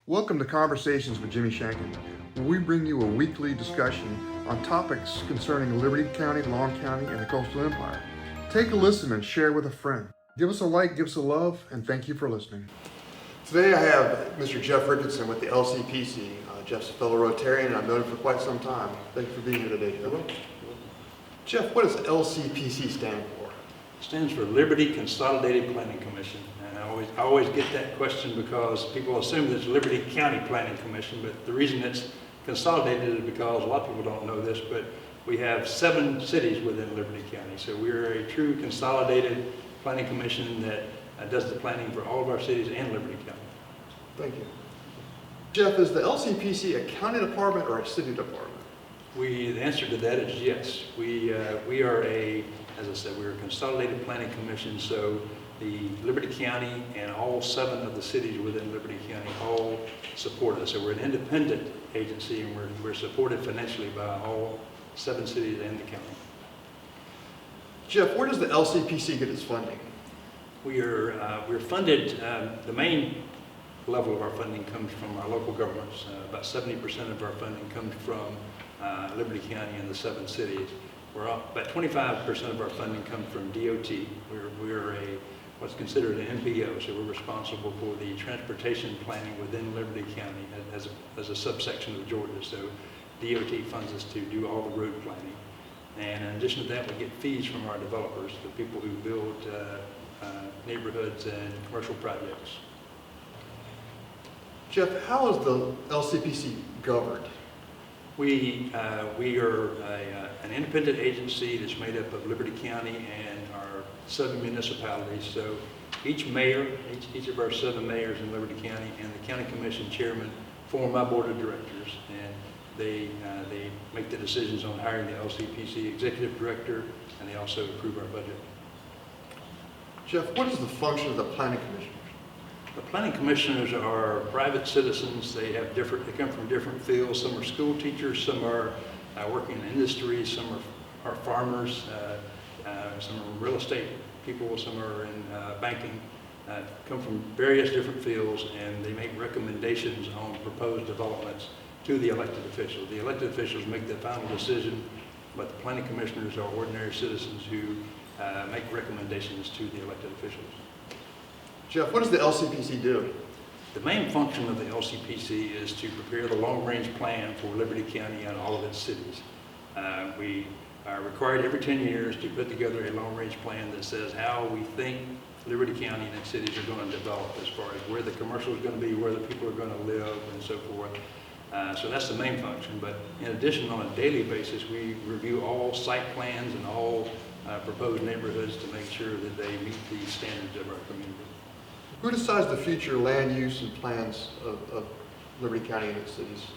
Welcome to Conversations with Jimmy Shanken, where we bring you a weekly discussion on topics concerning Liberty County, Long County, and the Coastal Empire. Take a listen and share with a friend. Give us a like, give us a love, and thank you for listening. Today I have Mr. Jeff Ricketson with the LCPC. Jeff's a fellow Rotarian, and I've known him for quite some time. Thank you for being here today, Jeff. Jeff, what does LCPC stand for? It stands for Liberty Consolidated Planning Commission. And I always get that question because people assume that it's Liberty County Planning Commission, but the reason it's consolidated is because a lot of people don't know this, but we have 7 cities within Liberty County. So we're a true consolidated planning commission that does the planning for all of our cities and Liberty County. Thank you. Jeff, is the LCPC a county department or a city department? The answer to that is yes. We are as I said, we're a consolidated planning commission, so the Liberty County and all 7 of the cities within Liberty County all support us. So we're an independent agency, and we're supported financially by all 7 cities and the county. Jeff, where does the LCPC get its funding? We're funded, the main level of our funding comes from our local governments. About 70% of our funding comes from Liberty County and the 7 cities. About 25% of our funding comes from DOT. We're what's considered an MPO, so we're responsible for the transportation planning within Liberty County as a subsection of Georgia. So DOT funds us to do all the road planning. And in addition to that, we get fees from our developers, the people who build neighborhoods and commercial projects. Jeff, how is the LCPC governed? We are an independent agency that's made up of Liberty County and our 7 municipalities. So each mayor, each of our 7 mayors in Liberty County and the county commission chairman form my board of directors, and they make the decisions on hiring the LCPC executive director, and they also approve our budget. Jeff, what is the function of the planning commission? The planning commissioners are private citizens. They come from different fields. Some are school teachers, some are working in industry, some are farmers, some are real estate people, some are in banking, come from various different fields, and they make recommendations on proposed developments to the elected officials. The elected officials make the final decision, but the planning commissioners are ordinary citizens who make recommendations to the elected officials. Jeff, what does the LCPC do? The main function of the LCPC is to prepare the long-range plan for Liberty County and all of its cities. We are required every 10 years to put together a long-range plan that says how we think Liberty County and its cities are going to develop as far as where the commercial is going to be, where the people are going to live, and so forth. So that's the main function. But in addition, on a daily basis, we review all site plans and all proposed neighborhoods to make sure that they meet the standards of our community. Who decides the future land use and plans of Liberty County and its cities?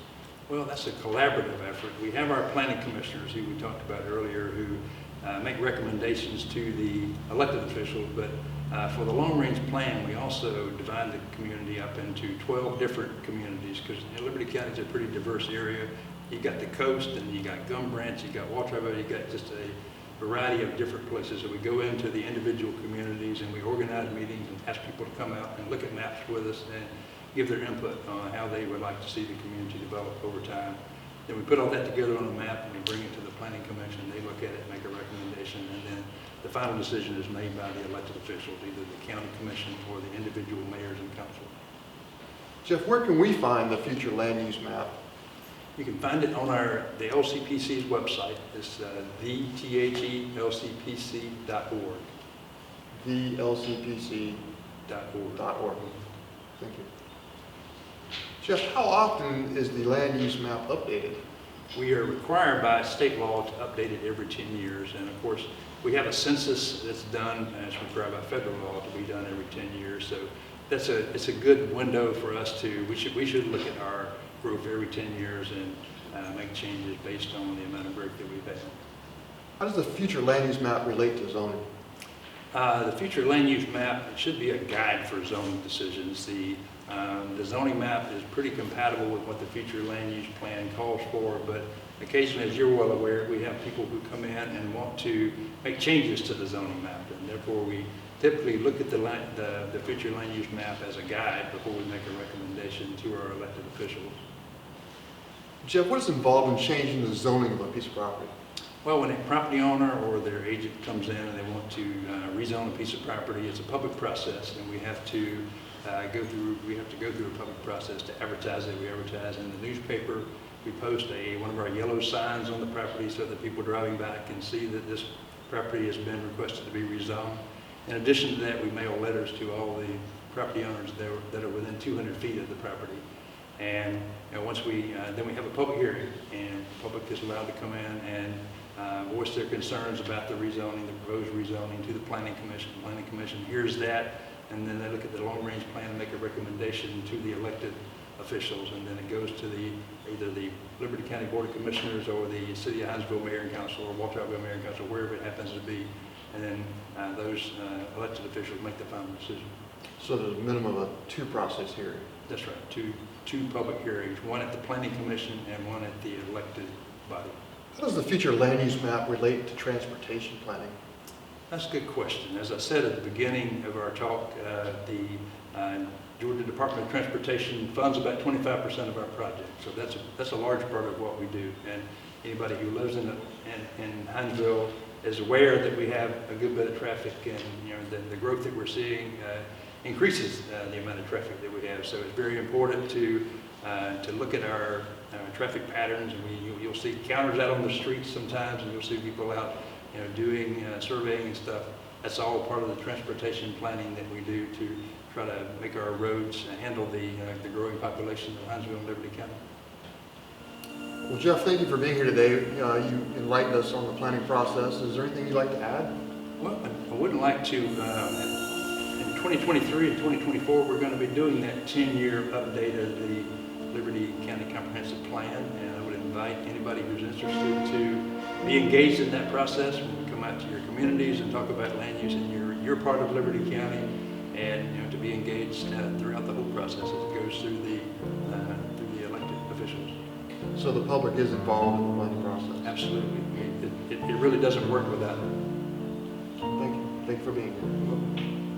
Well, that's a collaborative effort. We have our planning commissioners, who we talked about earlier, who make recommendations to the elected officials, but for the long-range plan, we also divide the community up into 12 different communities, because Liberty County is a pretty diverse area. You got the coast, and you got Gum Branch, you got Waltrava, you got just a variety of different places. So we go into the individual communities and we organize meetings and ask people to come out and look at maps with us and give their input on how they would like to see the community develop over time. Then we put all that together on a map and we bring it to the planning commission. They look at it, make a recommendation, and then the final decision is made by the elected officials, either the county commission or the individual mayors and council. Jeff, where can we find the future land use map? You can find it on the LCPC's website. It's thelcpc.org. thelcpc.org. Thank you. Jeff, how often is the land use map updated? We are required by state law to update it every 10 years. And of course, we have a census that's done, and it's required by federal law to be done every 10 years. So it's a good window for us to, we should look at our growth every 10 years and make changes based on the amount of growth that we've had. How does the future land use map relate to zoning? The future land use map, it should be a guide for zoning decisions. The zoning map is pretty compatible with what the future land use plan calls for, but occasionally, as you're well aware, we have people who come in and want to make changes to the zoning map, and therefore we typically look at the future land use map as a guide before we make a recommendation to our elected officials. Jeff, what is involved in changing the zoning of a piece of property? Well, when a property owner or their agent comes in and they want to rezone a piece of property, it's a public process, and we have to go through a public process to advertise it. We advertise in the newspaper. We post one of our yellow signs on the property so that people driving by can see that this property has been requested to be rezoned. In addition to that, we mail letters to all the property owners that are within 200 feet of the property. And once then we have a public hearing, and the public is allowed to come in and voice their concerns about the rezoning, the proposed rezoning, to the Planning Commission. The Planning Commission hears that, and then they look at the long-range plan and make a recommendation to the elected officials, and then it goes to either the Liberty County Board of Commissioners or the City of Hinesville Mayor and Council or Walterville Mayor and Council, wherever it happens to be, and then those elected officials make the final decision. So there's a minimum of 2 process hearings. That's right, two public hearings, one at the Planning Commission and one at the elected body. How does the future land use map relate to transportation planning? That's a good question. As I said at the beginning of our talk, the Georgia Department of Transportation funds about 25% of our project. So that's a large part of what we do. And anybody who lives in Hinesville is aware that we have a good bit of traffic, and the growth that we're seeing increases the amount of traffic that we have. So it's very important to look at our traffic patterns, and you'll see counters out on the streets sometimes, and you'll see people out doing surveying and stuff. That's all part of the transportation planning that we do to try to make our roads handle the growing population of Hinesville and Liberty County. Well, Jeff, thank you for being here today. You enlightened us on the planning process. Is there anything you'd like to add? Well, I wouldn't like to. In 2023 and 2024, we're going to be doing that 10-year update of the Liberty County Comprehensive Plan, and I would invite anybody who's interested to be engaged in that process when we come out to your communities and talk about land use in your part of Liberty County, and to be engaged throughout the whole process as it goes through the elected officials. So the public is involved in the planning process? Absolutely. It really doesn't work without it. Thank you. Thank you for being here.